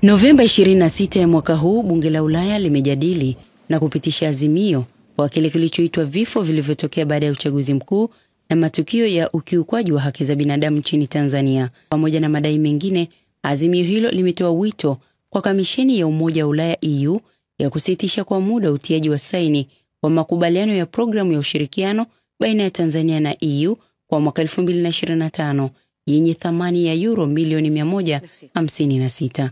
Novemba 26 ya mwaka huu, bunge la Ulaya limejadili na kupitisha azimio kwa kile kilichoitwa vifo vilivyotokea baada ya uchaguzi mkuu na matukio ya ukiukwaji wa haki za binadamu nchini Tanzania. Pamoja na madai mengine, azimio hilo limetoa wito kwa Kamisheni ya Umoja wa Ulaya EU ya kusitisha kwa muda utiaji wa saini wa makubaliano ya programu ya ushirikiano baina ya Tanzania na EU kwa mwaka 2025 yenye thamani ya euro milioni 156.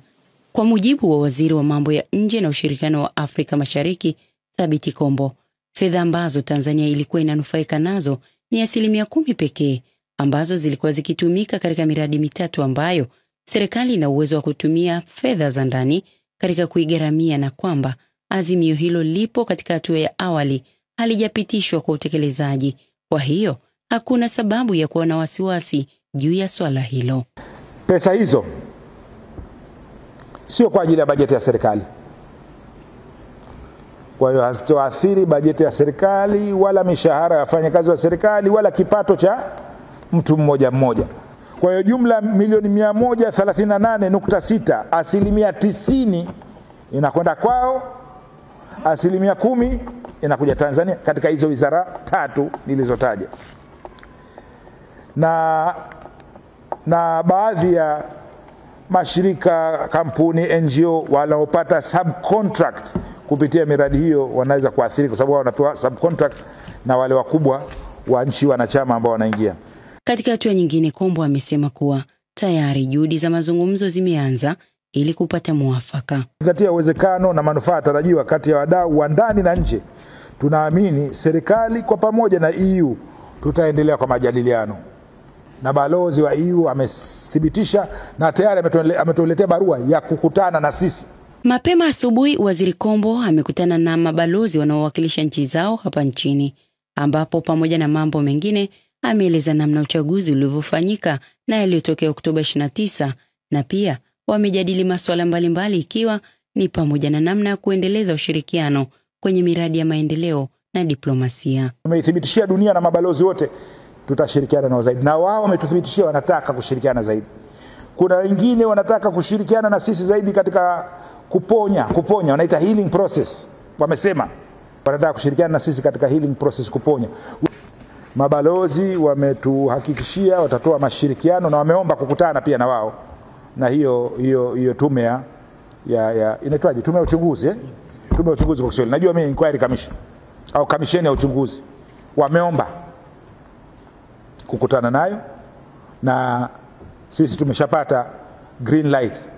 Kwa mujibu wa waziri wa mambo ya nje na ushirikiano wa Afrika Mashariki, Thabiti Kombo, fedha ambazo Tanzania ilikuwa inanufaika nazo ni 10% pekee, ambazo zilikuwa zikitumika katika miradi mitatu ambayo serikali ina uwezo wa kutumia fedha za ndani katika kuigharamia, na kwamba azimio hilo lipo katika hatua ya awali, halijapitishwa kwa utekelezaji. Kwa hiyo hakuna sababu ya kuwa na wasiwasi juu ya swala hilo. Pesa hizo sio kwa ajili ya bajeti ya serikali. Kwa hiyo hazitoathiri bajeti ya serikali wala mishahara ya wafanyakazi wa serikali wala kipato cha mtu mmoja mmoja. Kwa hiyo jumla milioni 138.6, 90% inakwenda kwao, 10% inakuja Tanzania katika hizo wizara tatu nilizotaja. Na baadhi ya mashirika, kampuni, NGO wanaopata subcontract kupitia miradi hiyo wanaweza kuathiri, kwa sababu wanapewa subcontract na wale wakubwa wa nchi wanachama ambao wanaingia. Katika hatua nyingine, Kombo amesema kuwa tayari juhudi za mazungumzo zimeanza ili kupata mwafaka. Kuzingatia uwezekano na manufaa tarajiwa kati ya wadau wa ndani na nje, tunaamini serikali kwa pamoja na EU tutaendelea kwa majadiliano. Na balozi wa EU amethibitisha na tayari ametuletea barua ya kukutana na sisi. Mapema asubuhi, Waziri Kombo amekutana na mabalozi wanaowakilisha nchi zao hapa nchini, ambapo pamoja na mambo mengine ameeleza namna uchaguzi ulivyofanyika na yaliyotokea Oktoba 29, na pia wamejadili masuala mbalimbali ikiwa ni pamoja na namna ya kuendeleza ushirikiano kwenye miradi ya maendeleo na diplomasia. Tumethibitishia dunia na mabalozi wote tutashirikiana nao zaidi, na wao wametuthibitishia wanataka kushirikiana zaidi. Kuna wengine wanataka kushirikiana na sisi zaidi katika kuponya, wanaita healing process. Wamesema wanataka kushirikiana na sisi katika healing process, kuponya. Mabalozi wametuhakikishia watatoa mashirikiano na wameomba kukutana pia na wao na hiyo tume ya inaitwaje, tume ya uchunguzi tume ya uchunguzi kwa Kiswahili. Najua mimi inquiry commission au kamisheni ya uchunguzi. Wameomba kukutana nayo na sisi tumeshapata green light